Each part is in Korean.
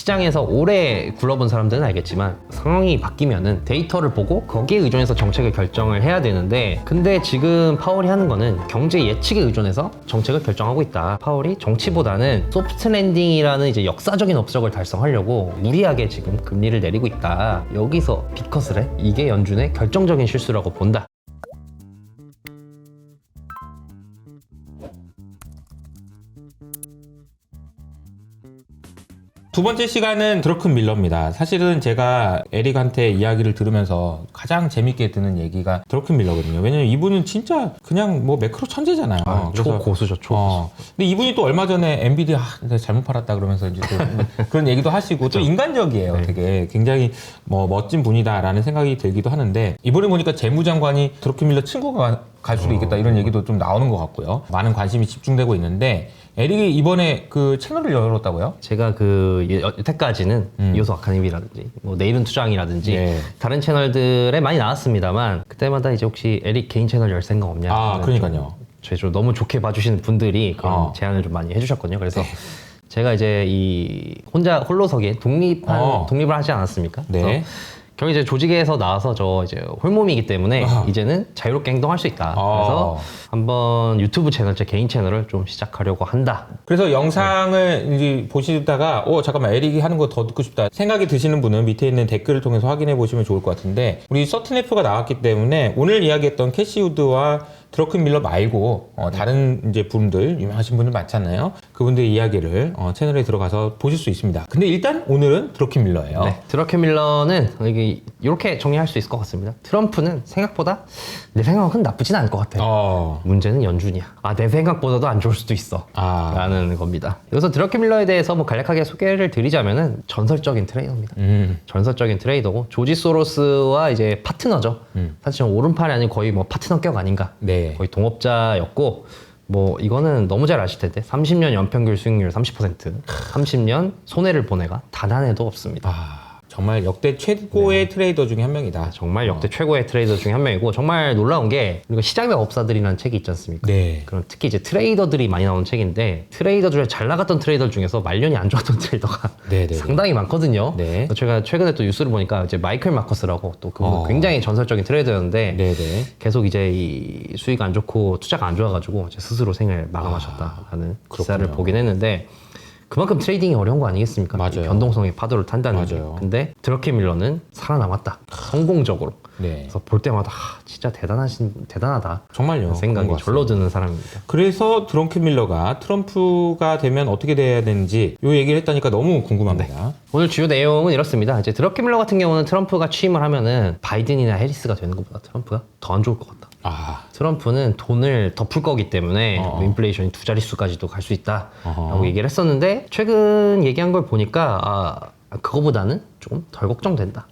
시장에서 오래 굴러본 사람들은 알겠지만 상황이 바뀌면은 데이터를 보고 거기에 의존해서 정책을 결정을 해야 되는데, 근데 지금 파월이 하는 거는 경제 예측에 의존해서 정책을 결정하고 있다. 파월이 정치보다는 소프트 랜딩이라는 이제 역사적인 업적을 달성하려고 무리하게 지금 금리를 내리고 있다. 여기서 빅컷을 해. 이게 연준의 결정적인 실수라고 본다. 두 번째 시간은 드러큰 밀러입니다. 사실은 제가 에릭한테 이야기를 들으면서 가장 재밌게 듣는 얘기가 드러큰 밀러거든요. 왜냐면 이분은 진짜 그냥 뭐 매크로 천재잖아요. 초고수죠, 초고수. 근데 이분이 또 얼마 전에 엔비디아 내가 잘못 팔았다 그러면서 이제 또 그런 얘기도 하시고 또 인간적이에요. 되게 굉장히 뭐 멋진 분이다라는 생각이 들기도 하는데, 이번에 보니까 재무장관이 드러큰 밀러 친구가 갈 수도 있겠다 이런 얘기도 좀 나오는 것 같고요. 많은 관심이 집중되고 있는데, 에릭이 이번에 그 채널을 열었다고요? 제가 그 여태까지는 이호수 아카데미라든지 뭐 내일은 투자왕이라든지 다른 채널들에 많이 나왔습니다만, 그때마다 이제 혹시 에릭 개인 채널 열 생각 없냐? 그러니까요. 좀 너무 좋게 봐주시는 분들이 그런 제안을 좀 많이 해주셨거든요. 그래서 제가 이제 이 홀로서기에 독립을 하지 않았습니까? 그래서 결국 이제 조직에서 나와서 저 이제 홀몸이기 때문에 이제는 자유롭게 행동할 수 있다. 그래서 한번 유튜브 채널, 제 개인 채널을 좀 시작하려고 한다. 그래서 영상을 이제 보시다가 잠깐만 에릭이 하는 거 더 듣고 싶다 생각이 드시는 분은 밑에 있는 댓글을 통해서 확인해 보시면 좋을 것 같은데, 우리 서튼F가 나왔기 때문에 오늘 이야기했던 캐시 우드와 드러큰 밀러 말고 다른 이제 분들, 유명하신 분들 많잖아요. 그분들의 이야기를 채널에 들어가서 보실 수 있습니다. 근데 일단 오늘은 드러큰 밀러예요. 네, 드러큰 밀러는 이렇게 정리할 수 있을 것 같습니다. 트럼프는 생각보다 내 생각은 나쁘진 않을 것 같아요. 문제는 연준이야. 내 생각보다도 안 좋을 수도 있어. 라는 겁니다. 여기서 드러큰 밀러에 대해서 뭐 간략하게 소개를 드리자면은 전설적인 트레이더입니다. 전설적인 트레이더고 조지 소로스와 이제 파트너죠. 사실 오른팔이 아니고 거의 뭐 파트너격 아닌가. 거의 동업자였고, 뭐 이거는 너무 잘 아실 텐데 30년 연평균 수익률 30%, 30년 손해를 본 애가 단 한 해도 없습니다. 정말 역대 최고의 트레이더 중에 한 명이다. 정말 역대 최고의 트레이더 중에 한 명이고, 정말 놀라운 게 우리가 시장의 업사들이라는 책이 있지 않습니까? 그럼 특히 이제 트레이더들이 많이 나오는 책인데, 트레이더 중에 잘 나갔던 트레이더 중에서 말년이 안 좋았던 트레이더가 상당히 많거든요. 제가 최근에 또 뉴스를 보니까 이제 마이클 마커스라고 또 그분 굉장히 전설적인 트레이더였는데 계속 이제 이 수익 안 좋고 투자가 안 좋아가지고 이제 스스로 생을 마감하셨다라는 기사를 보긴 했는데, 그만큼 트레이딩이 어려운 거 아니겠습니까? 변동성의 파도를 탄다는 게. 근데 드러큰 밀러는 살아남았다. 성공적으로. 그래서 볼 때마다 진짜 대단하다. 정말요. 생각이 절로 드는 사람입니다. 그래서 드러큰 밀러가 트럼프가 되면 어떻게 돼야 되는지 이 얘기를 했다니까 너무 궁금합니다. 오늘 주요 내용은 이렇습니다. 이제 드러큰 밀러 같은 경우는 트럼프가 취임을 하면은 바이든이나 해리스가 되는 것보다 트럼프가 더 안 좋을 것 같다. 트럼프는 돈을 더 풀 거기 때문에 인플레이션이 2자릿수까지도 갈 수 있다 라고 얘기를 했었는데, 최근 얘기한 걸 보니까 그거보다는 조금 덜 걱정된다.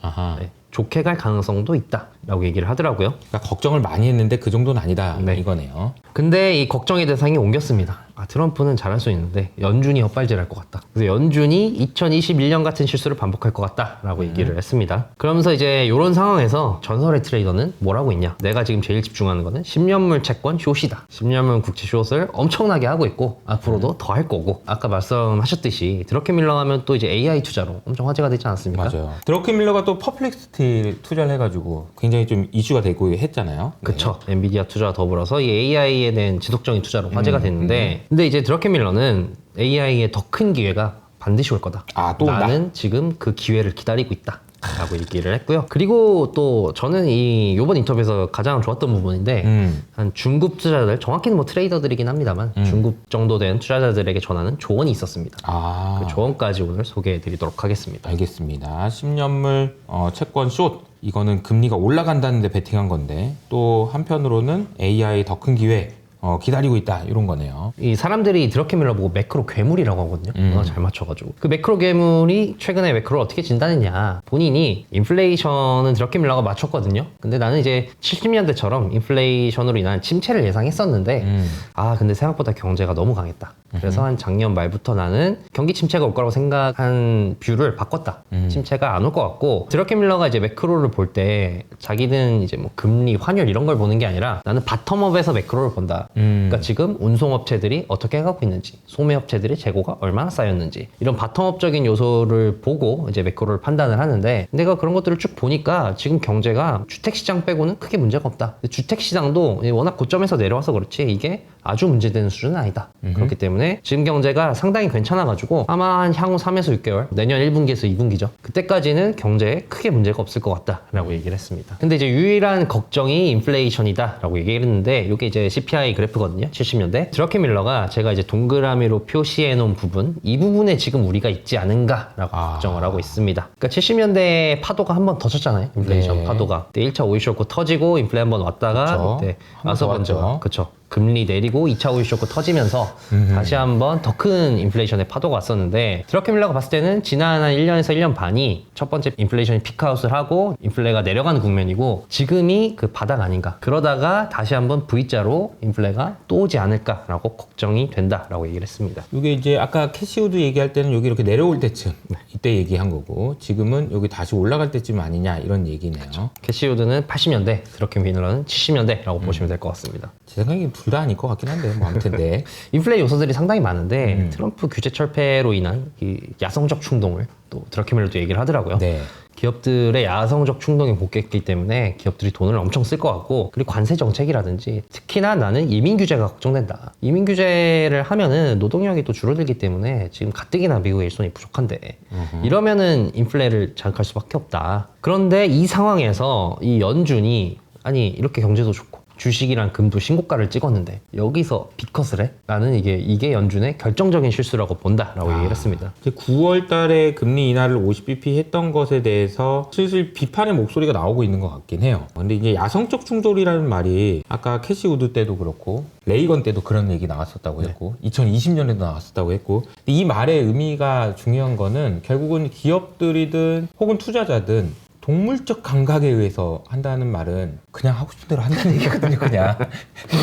좋게 갈 가능성도 있다 라고 얘기를 하더라고요. 그러니까 걱정을 많이 했는데 그 정도는 아니다 이거네요. 근데 이 걱정의 대상이 옮겼습니다. 트럼프는 잘할 수 있는데 연준이 헛발질할 것 같다. 그래서 연준이 2021년 같은 실수를 반복할 것 같다 라고 얘기를 했습니다. 그러면서 이제 이런 상황에서 전설의 트레이더는 뭐라고 있냐, 내가 지금 제일 집중하는 거는 10년물 채권 숏이다. 10년물 국채 숏을 엄청나게 하고 있고 앞으로도 더 할 거고, 아까 말씀하셨듯이 드러큰 밀러 하면 또 이제 AI 투자로 엄청 화제가 되지 않았습니까? 드러큰 밀러가 또 퍼플렉시티 투자를 해가지고 굉장히 좀 이슈가 되고 했잖아요. 그쵸. 엔비디아 투자와 더불어서 이 AI에 대한 지속적인 투자로 화제가 됐는데, 근데 이제 드러큰 밀러는 AI의 더 큰 기회가 반드시 올 거다. 나는 지금 그 기회를 기다리고 있다 라고 얘기를 했고요. 그리고 또 저는 이번 인터뷰에서 가장 좋았던 부분인데, 한 중급 투자자들, 정확히는 뭐 트레이더들이긴 합니다만 중급 정도 된 투자자들에게 전하는 조언이 있었습니다. 그 조언까지 오늘 소개해 드리도록 하겠습니다. 알겠습니다. 10년물 채권 숏, 이거는 금리가 올라간다는데 베팅한 건데, 또 한편으로는 AI 더 큰 기회 기다리고 있다, 이런 거네요. 이 사람들이 드러큰 밀러 보고 매크로 괴물이라고 하거든요. 잘 맞춰가지고. 그 매크로 괴물이 최근에 매크로를 어떻게 진단했냐, 본인이 인플레이션은 드러큰 밀러가 맞췄거든요. 근데 나는 이제 70년대처럼 인플레이션으로 인한 침체를 예상했었는데 근데 생각보다 경제가 너무 강했다. 그래서 한 작년 말부터 나는 경기 침체가 올 거라고 생각한 뷰를 바꿨다. 침체가 안 올 것 같고, 드러큰 밀러가 이제 매크로를 볼 때 자기는 이제 뭐 금리, 환율 이런 걸 보는 게 아니라 나는 바텀업에서 매크로를 본다. 그러니까 지금 운송업체들이 어떻게 해가고 있는지, 소매업체들의 재고가 얼마나 쌓였는지 이런 바텀업적인 요소를 보고 이제 매크로를 판단을 하는데, 내가 그런 것들을 쭉 보니까 지금 경제가 주택시장 빼고는 크게 문제가 없다. 주택시장도 워낙 고점에서 내려와서 그렇지 이게 아주 문제되는 수준은 아니다. 그렇기 때문에 지금 경제가 상당히 괜찮아가지고 아마 한 향후 3에서 6개월, 내년 1분기에서 2분기죠. 그때까지는 경제에 크게 문제가 없을 것 같다라고 얘기를 했습니다. 근데 이제 유일한 걱정이 인플레이션이다라고 얘기를 했는데, 이게 이제 CPI 그래프거든요. 70년대. 드러켄 밀러가 제가 이제 동그라미로 표시해 놓은 부분, 이 부분에 지금 우리가 있지 않은가라고 걱정을 하고 있습니다. 그러니까 70년대 파도가 한 번 더 쳤잖아요. 인플레이션 파도가. 그때 1차 오일 쇼크 터지고 인플레 한 번 왔다가 그때 와서 먼저 그쵸. 금리 내리고 2차 오일 쇼크 터지면서 다시 한번 더 큰 인플레이션의 파도가 왔었는데, 드러켄 밀러가 봤을 때는 지난 한 1년에서 1년 반이 첫 번째 인플레이션이 피크아웃을 하고 인플레가 내려가는 국면이고, 지금이 그 바닥 아닌가. 그러다가 다시 한번 V자로 인플레가 또 오지 않을까라고 걱정이 된다라고 얘기를 했습니다. 이게 이제 아까 캐시우드 얘기할 때는 여기 이렇게 내려올 때쯤 이때 얘기한 거고, 지금은 여기 다시 올라갈 때쯤 아니냐 이런 얘기네요. 그렇죠. 캐시우드는 80년대, 드러켄 밀러는 70년대라고 보시면 될 것 같습니다. 제 생각에 둘 다 아닐 것 같긴 한데 뭐 아무튼 네. 인플레 요소들이 상당히 많은데 트럼프 규제 철폐로 인한 이 야성적 충동을 또 드러켄 밀러도 얘기를 하더라고요. 네. 기업들의 야성적 충동이 복귀했기 때문에 기업들이 돈을 엄청 쓸 것 같고, 그리고 관세 정책이라든지, 특히나 나는 이민 규제가 걱정된다. 이민 규제를 하면은 노동력이 또 줄어들기 때문에 지금 가뜩이나 미국의 일손이 부족한데 이러면은 인플레를 자극할 수밖에 없다. 그런데 이 상황에서 이 연준이 아니 이렇게 경제도 좋고 주식이랑 금도 신고가를 찍었는데 여기서 빅컷을 해? 나는 이게 연준의 결정적인 실수라고 본다라고 얘기를 했습니다. 이제 9월 달에 금리 인하를 50bp 했던 것에 대해서 슬슬 비판의 목소리가 나오고 있는 것 같긴 해요. 근데 이제 야성적 충돌이라는 말이 아까 캐시우드 때도 그렇고 레이건 때도 그런 얘기 나왔었다고 했고 2020년에도 나왔었다고 했고, 근데 이 말의 의미가 중요한 거는 결국은 기업들이든 혹은 투자자든 동물적 감각에 의해서 한다는 말은 그냥 하고 싶은 대로 한다는 얘기거든요, 그냥.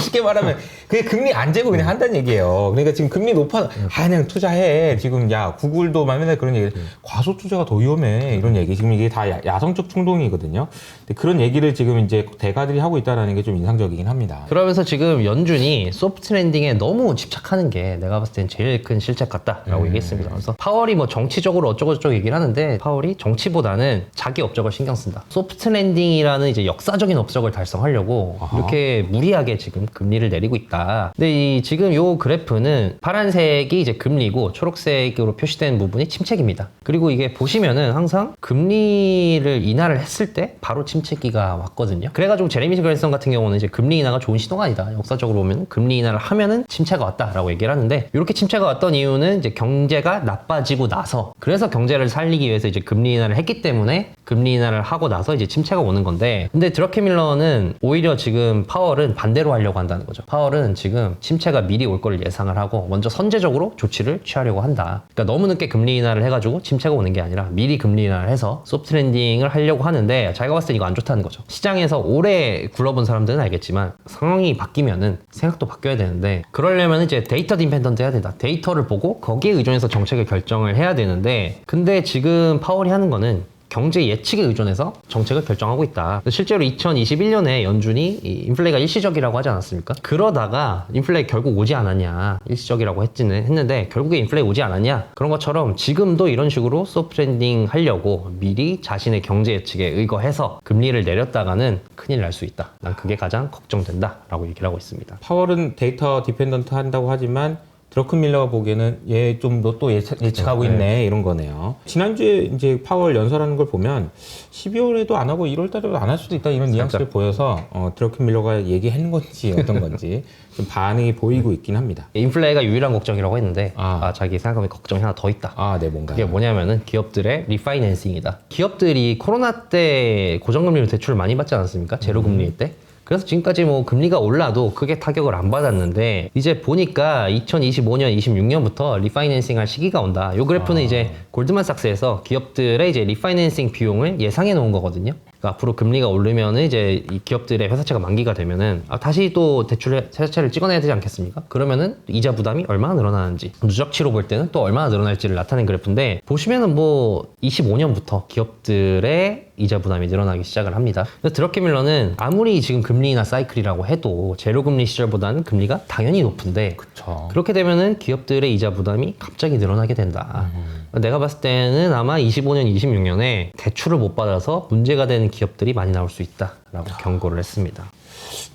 쉽게 말하면 그게 금리 안 재고 그냥 한다는 얘기예요. 그러니까 지금 금리 높아, 그냥 투자해. 지금 야, 구글도 맨날 그런 얘기, 과소 투자가 더 위험해. 이런 얘기. 지금 이게 다 야성적 충동이거든요. 근데 그런 얘기를 지금 이제 대가들이 하고 있다는 게 좀 인상적이긴 합니다. 그러면서 지금 연준이 소프트 랜딩에 너무 집착하는 게 내가 봤을 땐 제일 큰 실책 같다라고 얘기했습니다. 그래서 파월이 뭐 정치적으로 어쩌고저쩌고 얘기를 하는데, 파월이 정치보다는 자기 업적을 신경 쓴다. 소프트 랜딩이라는 이제 역사적인 업적을 달성하려고 이렇게 무리하게 지금 금리를 내리고 있다. 근데 지금 요 그래프는 파란색이 이제 금리고 초록색으로 표시된 부분이 침체기입니다. 그리고 이게 보시면은 항상 금리를 인하를 했을 때 바로 침체기가 왔거든요. 그래가지고 제레미 그랜선 같은 경우는 이제 금리 인하가 좋은 신호가 아니다. 역사적으로 보면 금리 인하를 하면은 침체가 왔다라고 얘기를 하는데, 이렇게 침체가 왔던 이유는 이제 경제가 나빠지고 나서, 그래서 경제를 살리기 위해서 이제 금리 인하를 했기 때문에 금리 인하를 하고 나서 이제 침체가 오는 건데, 근데 드러켄 밀러는 오히려 지금 파월은 반대로 하려고 한다는 거죠. 파월은 지금 침체가 미리 올 걸 예상을 하고 먼저 선제적으로 조치를 취하려고 한다. 그러니까 너무 늦게 금리 인하를 해가지고 침체가 오는 게 아니라 미리 금리 인하를 해서 소프트 랜딩을 하려고 하는데, 자기가 봤을 때 이거 안 좋다는 거죠. 시장에서 오래 굴러본 사람들은 알겠지만 상황이 바뀌면은 생각도 바뀌어야 되는데, 그러려면 이제 데이터 디펜던트 해야 된다. 데이터를 보고 거기에 의존해서 정책을 결정을 해야 되는데, 근데 지금 파월이 하는 거는 경제 예측에 의존해서 정책을 결정하고 있다. 실제로 2021년에 연준이 인플레가 일시적이라고 하지 않았습니까? 그러다가 인플레 결국 오지 않았냐, 일시적이라고 했는데 결국에 인플레 오지 않았냐, 그런 것처럼 지금도 이런 식으로 소프트 랜딩 하려고 미리 자신의 경제 예측에 의거해서 금리를 내렸다가는 큰일 날 수 있다. 난 그게 가장 걱정된다 라고 얘기를 하고 있습니다. 파월은 데이터 디펜던트 한다고 하지만 드러켄 밀러가 보기에는 얘 좀 너 또 예측하고 있네, 이런 거네요. 지난주에 이제 파월 연설하는 걸 보면 12월에도 안 하고 1월 달에도 안 할 수도 있다, 이런 뉘앙스를 보여서 드러켄 밀러가 얘기한 건지 어떤 건지 좀 반응이 보이고 있긴 합니다. 인플레가 유일한 걱정이라고 했는데 자기 생각하면 걱정이 하나 더 있다. 네, 뭔가요? 그게 뭐냐면은 기업들의 리파이낸싱이다. 기업들이 코로나 때 고정금리로 대출을 많이 받지 않았습니까? 제로금리일 때. 그래서 지금까지 뭐 금리가 올라도 크게 타격을 안 받았는데, 이제 보니까 2025년, 26년부터 리파이낸싱 할 시기가 온다. 요 그래프는 이제 골드만삭스에서 기업들의 이제 리파이낸싱 비용을 예상해 놓은 거거든요. 그러니까 앞으로 금리가 오르면은 이제 이 기업들의 회사채가 만기가 되면은 다시 또 회사채를 찍어내야 되지 않겠습니까? 그러면은 이자 부담이 얼마나 늘어나는지, 누적치로 볼 때는 또 얼마나 늘어날지를 나타낸 그래프인데, 보시면은 뭐 25년부터 기업들의 이자 부담이 늘어나기 시작을 합니다. 그래서 드러케밀러는 아무리 지금 금리 인하 사이클이라고 해도 제로 금리 시절보다는 금리가 당연히 높은데 그쵸. 그렇게 되면은 기업들의 이자 부담이 갑자기 늘어나게 된다. 내가 봤을 때는 아마 25년, 26년에 대출을 못 받아서 문제가 되는 기업들이 많이 나올 수 있다라고 경고를 했습니다.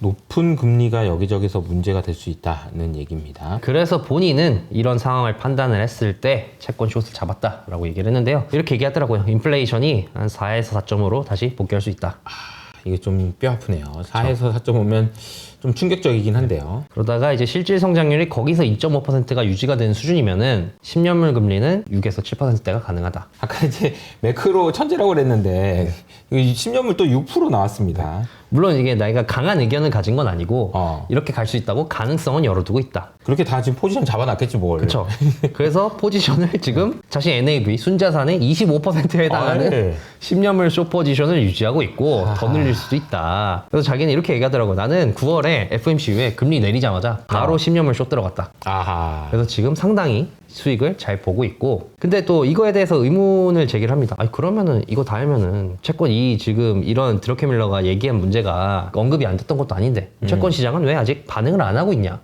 높은 금리가 여기저기서 문제가 될 수 있다는 얘기입니다. 그래서 본인은 이런 상황을 판단을 했을 때 채권 숏을 잡았다라고 얘기를 했는데요. 이렇게 얘기하더라고요. 인플레이션이 한 4에서 4.5로 다시 복귀할 수 있다. 이게 좀 뼈 아프네요. 4에서 4.5면 좀 충격적이긴 한데요. 그러다가 이제 실질 성장률이 거기서 2.5%가 유지가 되는 수준이면은 10년물 금리는 6에서 7%대가 가능하다. 아까 이제 매크로 천재라고 그랬는데 10년물 또 6% 나왔습니다. 물론 이게 나이가 강한 의견을 가진 건 아니고 이렇게 갈 수 있다고 가능성은 열어두고 있다. 그렇게 다 지금 포지션 잡아놨겠지 뭘. 그렇죠. 그래서 포지션을 지금 자신 NAV 순자산의 25%에 해당하는 10년물 숏 포지션을 유지하고 있고 더 늘릴 수도 있다. 그래서 자기는 이렇게 얘기하더라고. 나는 9월에 FOMC 이후에 금리 내리자마자 바로 10년물 숏 들어갔다. 아하. 그래서 지금 상당히 수익을 잘 보고 있고, 근데 또 이거에 대해서 의문을 제기를 합니다. 아니 그러면은 이거 다 알면은 채권 지금 이런 드러케밀러가 얘기한 문제가 언급이 안 됐던 것도 아닌데 채권 시장은 왜 아직 반응을 안 하고 있냐?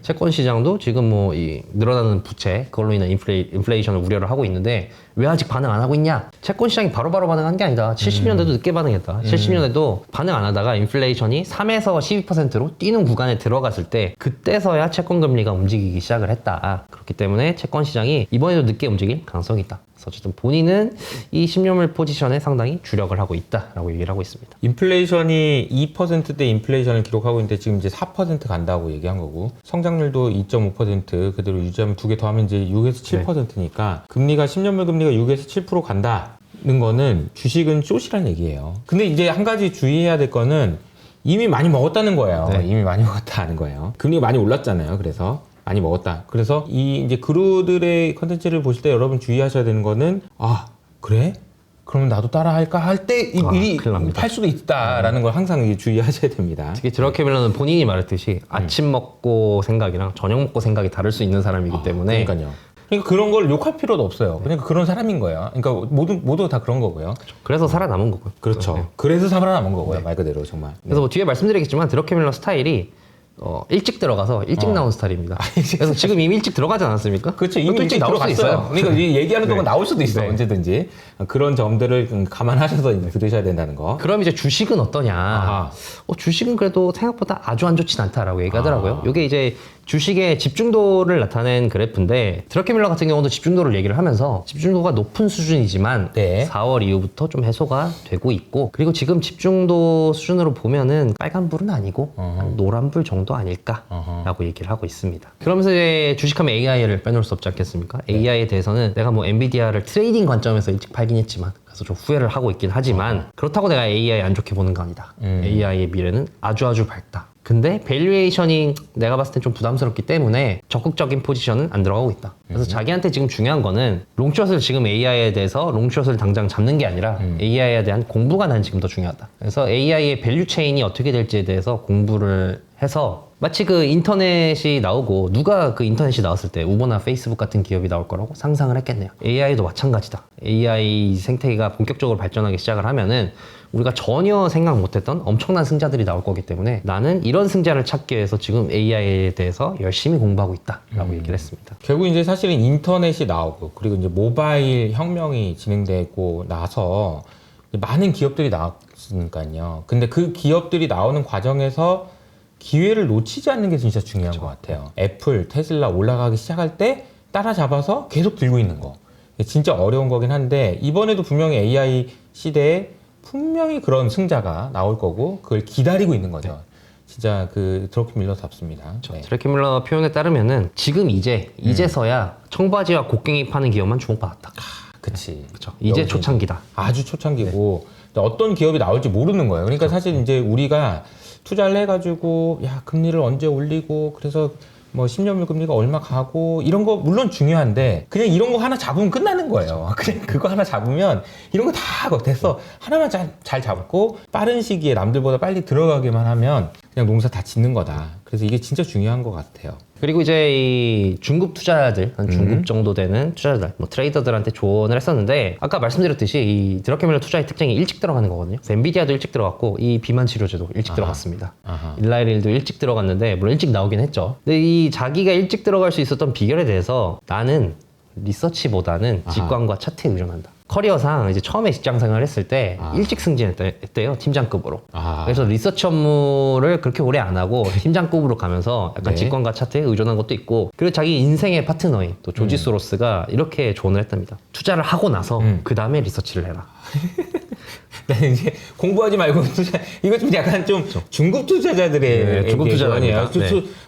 채권 시장도 지금 뭐 이 늘어나는 부채 그걸로 인한 인플레이션을 우려를 하고 있는데 왜 아직 반응 안 하고 있냐? 채권 시장이 바로바로 반응한 게 아니다. 70년대도 늦게 반응했다. 70년대도 반응 안 하다가 인플레이션이 3에서 12%로 뛰는 구간에 들어갔을 때 그때서야 채권 금리가 움직이기 시작을 했다. 그렇기 때문에 채권 시장이 이번에도 늦게 움직일 가능성이 있다. 그래서 어쨌든 본인은 이 10년물 포지션에 상당히 주력을 하고 있다라고 얘기를 하고 있습니다. 인플레이션이 2%대 인플레이션을 기록하고 있는데 지금 이제 4% 간다고 얘기한 거고, 성장률도 2.5% 그대로 유지하면 두 개 더하면 이제 6에서 7%니까 금리가 10년물 금리가 6에서 7% 간다는 거는 주식은 숏이라는 얘기예요. 근데 이제 한 가지 주의해야 될 거는 이미 많이 먹었다는 거예요. 네. 이미 많이 먹었다는 거예요. 금리가 많이 올랐잖아요. 그래서 많이 먹었다. 그래서 이 이제 그루들의 컨텐츠를 보실 때 여러분 주의하셔야 되는 거는, 아 그래? 그러면 나도 따라 할까 할 때 일이 큰일 납니다. 팔 수도 있다라는 걸 항상 이제 주의하셔야 됩니다. 특히 드러케밀러는 본인이 말했듯이 아침 먹고 생각이랑 저녁 먹고 생각이 다를 수 있는 사람이기 때문에 그러니까요. 그러니까 그런 걸 욕할 필요도 없어요. 그냥 그런 사람인 거예요. 그러니까 모두 다 그런 거고요. 그래서 살아남은 거고요. 그렇죠. 네. 그래서 살아남은 거고요. 말 그대로 정말. 그래서 뭐 뒤에 말씀드리겠지만 드러케밀러 스타일이 일찍 들어가서 일찍 나온 스타일입니다. 그래서 지금 이미 일찍 들어가지 않았습까? 그렇죠. 이미 또 일찍 나올 수 들어갔어요. 있어요. 그러니까 이 얘기하는 동안 네. 나올 수도 있어. 네. 언제든지. 그런 점들을 감안하셔서 이제 들으셔야 된다는 거. 그럼 이제 주식은 어떠냐? 아하. 주식은 그래도 생각보다 아주 안 좋진 않다라고 얘기하더라고요. 이게 이제 주식의 집중도를 나타낸 그래프인데 드러케밀러 같은 경우도 집중도를 얘기를 하면서 집중도가 높은 수준이지만 네. 4월 이후부터 좀 해소가 되고 있고, 그리고 지금 집중도 수준으로 보면은 빨간불은 아니고 한 노란불 정도 아닐까라고 얘기를 하고 있습니다. 그러면서 이제 주식하면 AI를 빼놓을 수 없지 않겠습니까? AI에 대해서는 내가 뭐 엔비디아를 트레이딩 관점에서 일찍 팔긴 했지만 그래서 좀 후회를 하고 있긴 하지만 그렇다고 내가 AI 안 좋게 보는 거 아니다. AI의 미래는 아주 밝다. 근데 밸류에이션이 내가 봤을 땐 좀 부담스럽기 때문에 적극적인 포지션은 안 들어가고 있다. 그래서 자기한테 지금 중요한 거는 롱숏을 지금 AI에 대해서 롱숏을 당장 잡는 게 아니라 AI에 대한 공부가 난 지금 더 중요하다. 그래서 AI의 밸류 체인이 어떻게 될지에 대해서 공부를 해서, 마치 그 인터넷이 나오고 누가 그 인터넷이 나왔을 때 우버나 페이스북 같은 기업이 나올 거라고 상상을 했겠네요. AI도 마찬가지다. AI 생태계가 본격적으로 발전하기 시작을 하면은 우리가 전혀 생각 못했던 엄청난 승자들이 나올 거기 때문에 나는 이런 승자를 찾기 위해서 지금 AI에 대해서 열심히 공부하고 있다라고 얘기를 했습니다. 결국 이제 사실은 인터넷이 나오고 그리고 이제 모바일 혁명이 진행되고 나서 많은 기업들이 나왔으니까요. 근데 그 기업들이 나오는 과정에서 기회를 놓치지 않는 게 진짜 중요한 것 같아요. 애플, 테슬라 올라가기 시작할 때 따라잡아서 계속 들고 있는 거. 진짜 어려운 거긴 한데 이번에도 분명히 AI 시대에 분명히 그런 승자가 나올 거고 그걸 기다리고 있는 거죠. 진짜 그 드러케밀러답습니다. 네. 드러케밀러 표현에 따르면은 지금 이제서야 청바지와 곡괭이 파는 기업만 주목받았다. 그치. 그렇죠. 이제 초창기다. 아주 초창기고 어떤 기업이 나올지 모르는 거예요. 그러니까 사실 이제 우리가 투자를 해가지고 야 금리를 언제 올리고 그래서 뭐 10년물 금리가 얼마 가고 이런 거 물론 중요한데 그냥 이런 거 하나 잡으면 끝나는 거예요. 그냥 그거 하나 잡으면 이런 거 다 됐어. 하나만 잘 잡고 빠른 시기에 남들보다 빨리 들어가기만 하면 그냥 농사 다 짓는 거다. 그래서 이게 진짜 중요한 것 같아요. 그리고 이제 이 중급 투자자들, 한 중급 정도 되는 투자자들, 뭐 트레이더들한테 조언을 했었는데 아까 말씀드렸듯이 이 드러켄밀러 투자의 특징이 일찍 들어가는 거거든요. 그래서 엔비디아도 일찍 들어갔고 이 비만 치료제도 일찍 들어갔습니다. 일라이릴도 일찍 들어갔는데 물론 일찍 나오긴 했죠. 근데 이 자기가 일찍 들어갈 수 있었던 비결에 대해서 나는 리서치보다는 직관과 차트에 의존한다. 커리어상 이제 처음에 직장 생활을 했을 때 일찍 승진했대요. 팀장급으로. 그래서 리서치 업무를 그렇게 오래 안 하고 팀장급으로 가면서 약간 직관과 차트에 의존한 것도 있고, 그리고 자기 인생의 파트너인 또 조지 소로스가 이렇게 조언을 했답니다. 투자를 하고 나서 그 다음에 리서치를 해라. 나는 이제 공부하지 말고 투자, 이거 좀 약간 좀 중급 투자자들의 중급 투자자입니다.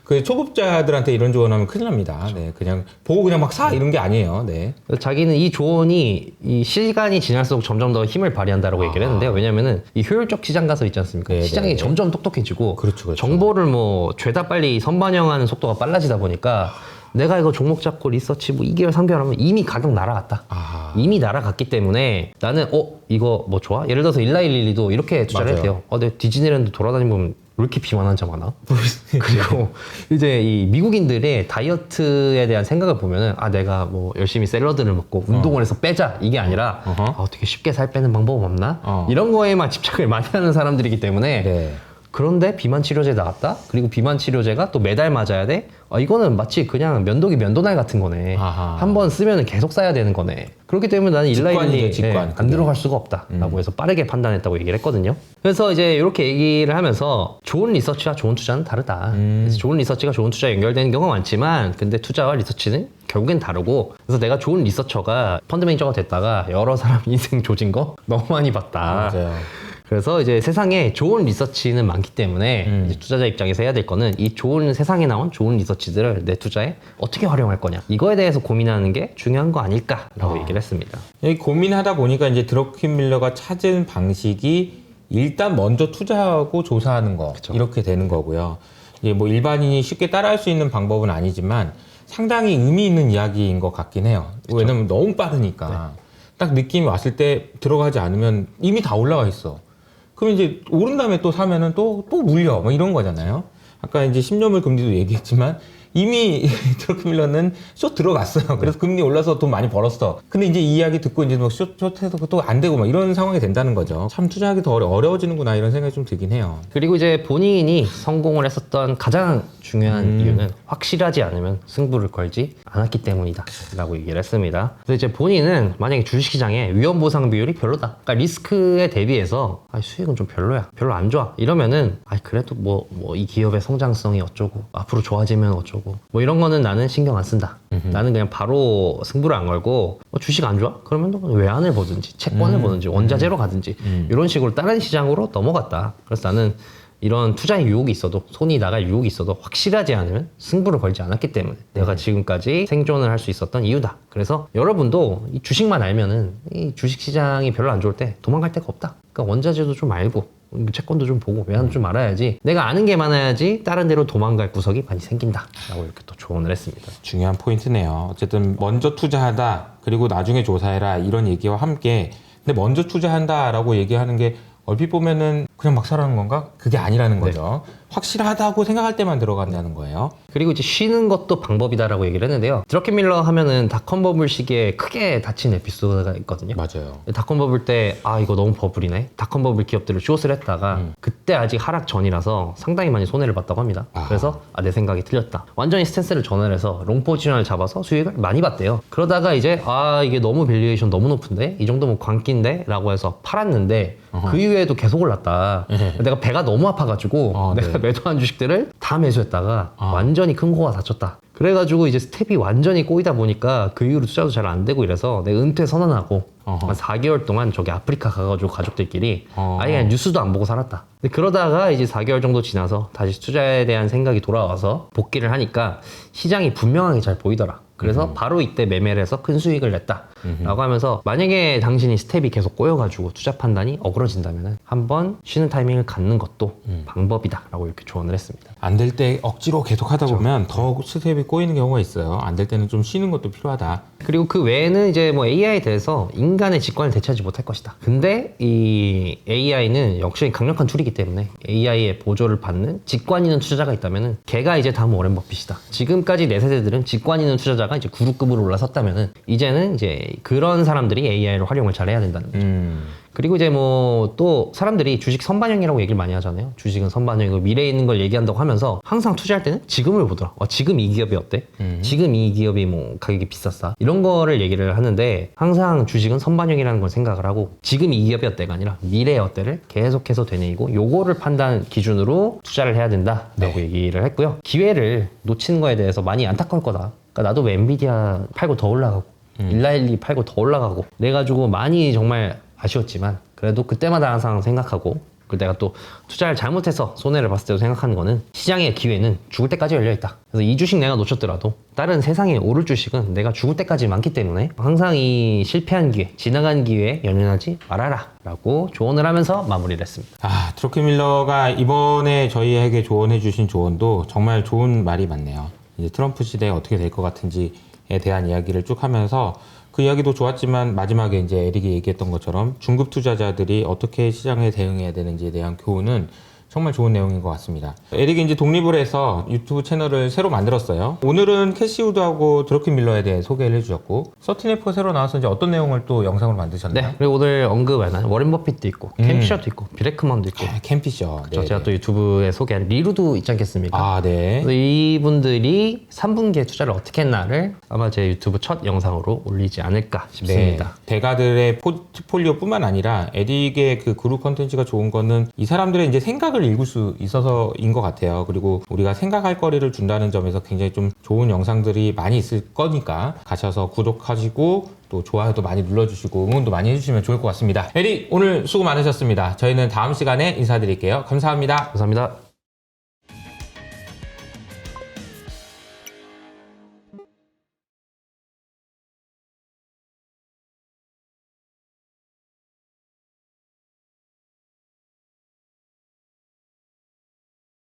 그 초급자들한테 이런 조언하면 큰일 납니다. 네, 그냥 보고 그냥 막 사 이런 게 아니에요. 네. 자기는 이 조언이 이 시간이 지날수록 점점 더 힘을 발휘한다라고 얘기를 했는데요. 왜냐면은 이 효율적 시장 가서 있지 않습니까? 시장이 점점 똑똑해지고 그렇죠. 정보를 뭐 죄다 빨리 선반영하는 속도가 빨라지다 보니까 내가 이거 종목 잡고 리서치 뭐 2개월, 3개월 하면 이미 가격 날아갔다. 이미 날아갔기 때문에 나는 이거 뭐 좋아? 예를 들어서 일라일리도 이렇게 투자를 했대요. 내 디즈니랜드 돌아다니면 왜 이렇게 비만 환자 많아? 그리고 이제 이 미국인들의 다이어트에 대한 생각을 보면은 내가 뭐 열심히 샐러드를 먹고 운동을 해서 빼자 이게 아니라 어떻게 쉽게 살 빼는 방법 없나? 이런 거에만 집착을 많이 하는 사람들이기 때문에 그런데 비만 치료제 나왔다? 그리고 비만 치료제가 또 매달 맞아야 돼? 이거는 마치 그냥 면도기 면도날 같은 거네. 한 번 쓰면 계속 써야 되는 거네. 그렇기 때문에 나는 일라일리 안 들어갈 수가 없다 라고 해서 빠르게 판단했다고 얘기를 했거든요. 그래서 이제 이렇게 얘기를 하면서 좋은 리서치와 좋은 투자는 다르다. 그래서 좋은 리서치가 좋은 투자에 연결되는 경우가 많지만 근데 투자와 리서치는 결국엔 다르고, 그래서 내가 좋은 리서처가 펀드 매니저가 됐다가 여러 사람 인생 조진 거 너무 많이 봤다. 맞아요. 그래서 이제 세상에 좋은 리서치는 많기 때문에 이제 투자자 입장에서 해야 될 거는 이 좋은 세상에 나온 좋은 리서치들을 내 투자에 어떻게 활용할 거냐, 이거에 대해서 고민하는 게 중요한 거 아닐까라고 얘기를 했습니다. 고민하다 보니까 이제 드러켄밀러가 찾은 방식이 일단 먼저 투자하고 조사하는 거, 이렇게 되는 거고요. 이제 뭐 일반인이 쉽게 따라할 수 있는 방법은 아니지만 상당히 의미 있는 이야기인 것 같긴 해요. 왜냐면 너무 빠르니까. 딱 느낌이 왔을 때 들어가지 않으면 이미 다 올라가 있어. 그럼 이제 오른 다음에 또 사면은 또 물려. 뭐 이런 거잖아요. 아까 이제 10년물 금리도 얘기했지만 이미 드러켄밀러는 숏 들어갔어요. 그래서 금리 올라서 돈 많이 벌었어. 근데 이제 이 이야기 듣고 이제 뭐 숏해서 또 안 되고 막 이런 상황이 된다는 거죠. 참 투자하기 더 어려워지는구나 이런 생각이 좀 들긴 해요. 그리고 이제 본인이 성공을 했었던 가장 중요한 이유는 확실하지 않으면 승부를 걸지 않았기 때문이다 라고 얘기를 했습니다. 그래서 이제 본인은 만약에 주식시장에 위험보상 비율이 별로다, 그러니까 리스크에 대비해서 수익은 좀 별로야, 별로 안 좋아 이러면은 그래도 뭐 이 기업의 성장성이 어쩌고 앞으로 좋아지면 어쩌고 뭐 이런 거는 나는 신경 안 쓴다. 나는 그냥 바로 승부를 안 걸고 주식 안 좋아? 그러면 외환을 보든지 채권을 보든지 원자재로 가든지 이런 식으로 다른 시장으로 넘어갔다. 그래서 나는 이런 투자의 유혹이 있어도, 손이 나갈 유혹이 있어도 확실하지 않으면 승부를 걸지 않았기 때문에 내가 지금까지 생존을 할 수 있었던 이유다. 그래서 여러분도 이 주식만 알면은 이 주식 시장이 별로 안 좋을 때 도망갈 데가 없다. 그러니까 원자재도 좀 알고 채권도 좀 보고 외환도 좀 알아야지, 내가 아는 게 많아야지 다른 데로 도망갈 구석이 많이 생긴다 라고 이렇게 또 조언을 했습니다. 중요한 포인트네요. 어쨌든 먼저 투자하다, 그리고 나중에 조사해라, 이런 얘기와 함께 근데 먼저 투자한다 라고 얘기하는 게 얼핏 보면은 그냥 막 사라는 건가? 그게 아니라는 거죠. 확실하다고 생각할 때만 들어간다는 거예요. 그리고 이제 쉬는 것도 방법이다라고 얘기를 했는데요. 드러켄밀러 하면은 닷컴 버블 시기에 크게 다친 에피소드가 있거든요. 맞아요. 닷컴 버블 때 이거 너무 버블이네. 닷컴 버블 기업들을 숏을 했다가 그때 아직 하락 전이라서 상당히 많이 손해를 봤다고 합니다. 그래서 내 생각이 틀렸다. 완전히 스탠스를 전환해서 롱 포지션을 잡아서 수익을 많이 봤대요. 그러다가 이제 이게 너무 밸류에이션 너무 높은데 이 정도면 광기인데 라고 해서 팔았는데 그 이후에도 계속 올랐다. 내가 배가 너무 아파가지고 내가 매도한 주식들을 다 매수했다가 완전히 큰 코가 다쳤다. 그래가지고 이제 스텝이 완전히 꼬이다 보니까 그 이후로 투자도 잘 안 되고 이래서 내가 은퇴 선언하고 한 4개월 동안 저기 아프리카 가가지고 가족들끼리 아예 그냥 뉴스도 안 보고 살았다. 근데 그러다가 이제 4개월 정도 지나서 다시 투자에 대한 생각이 돌아와서 복귀를 하니까 시장이 분명하게 잘 보이더라. 그래서 바로 이때 매매를 해서 큰 수익을 냈다 라고 하면서, 만약에 당신이 스텝이 계속 꼬여가지고 투자 판단이 어그러진다면 한번 쉬는 타이밍을 갖는 것도 방법이다 라고 이렇게 조언을 했습니다. 안 될 때 억지로 계속 하다 보면 더 스텝이 꼬이는 경우가 있어요. 안 될 때는 좀 쉬는 것도 필요하다. 그리고 그 외에는 이제 뭐 AI에 대해서 인간의 직관을 대체하지 못할 것이다. 근데 이 AI는 역시 강력한 툴이기 때문에 AI의 보조를 받는 직관 있는 투자자가 있다면은 걔가 이제 다음 워렌 버핏이다. 지금까지 내 세대들은 직관 있는 투자자가 이제 구루급으로 올라섰다면은 이제는 이제 그런 사람들이 AI를 활용을 잘 해야 된다는 거죠. 그리고 이제 뭐 또 사람들이 주식 선반영이라고 얘기를 많이 하잖아요. 주식은 선반영이고 미래에 있는 걸 얘기한다고 하면서 항상 투자할 때는 지금을 보더라. 지금 이 기업이 어때? 지금 이 기업이 뭐 가격이 비쌌어? 이런 거를 얘기를 하는데 항상 주식은 선반영이라는 걸 생각을 하고 지금 이 기업이 어때가 아니라 미래의 어때를 계속해서 되뇌이고 요거를 판단 기준으로 투자를 해야 된다라고 얘기를 했고요. 기회를 놓치는 거에 대해서 많이 안타까울 거다. 그러니까 나도 왜 엔비디아 팔고 더 올라가고 191 팔고 더 올라가고 그래가지고 많이 정말 아쉬웠지만 그래도 그때마다 항상 생각하고 그 내가 또 투자를 잘못해서 손해를 봤을 때도 생각하는 거는 시장의 기회는 죽을 때까지 열려있다. 그래서 이 주식 내가 놓쳤더라도 다른 세상에 오를 주식은 내가 죽을 때까지 많기 때문에 항상 이 실패한 기회, 지나간 기회에 연연하지 말아라 라고 조언을 하면서 마무리를 했습니다. 드러켄 밀러가 이번에 저희에게 조언해 주신 조언도 정말 좋은 말이 많네요. 이제 트럼프 시대에 어떻게 될 것 같은지에 대한 이야기를 쭉 하면서 그 이야기도 좋았지만 마지막에 이제 에릭이 얘기했던 것처럼 중급 투자자들이 어떻게 시장에 대응해야 되는지에 대한 교훈은 정말 좋은 내용인 것 같습니다. 에릭이 이제 독립을 해서 유튜브 채널을 새로 만들었어요. 오늘은 캐시 우드하고 드러켄 밀러에 대해 소개를 해주셨고 서틴애프가 새로 나와서 이제 어떤 내용을 또 영상으로 만드셨나요? 네, 그리고 오늘 언급한 워렌 버핏도 있고 캠피셔도 있고 비레크먼도 있고 캠피셔. 그렇죠. 제가 또 유튜브에 소개한 리루도 있지 않겠습니까? 네. 그래서 이분들이 3분기에 투자를 어떻게 했나를 아마 제 유튜브 첫 영상으로 올리지 않을까 싶습니다. 대가들의 포트폴리오뿐만 아니라 에릭의 그 그룹 컨텐츠가 좋은 거는 이 사람들의 이제 생각을 읽을 수 있어서인 것 같아요. 그리고 우리가 생각할 거리를 준다는 점에서 굉장히 좀 좋은 영상들이 많이 있을 거니까 가셔서 구독하시고 또 좋아요도 많이 눌러주시고 응원도 많이 해주시면 좋을 것 같습니다. 에릭 오늘 수고 많으셨습니다. 저희는 다음 시간에 인사드릴게요. 감사합니다. 감사합니다.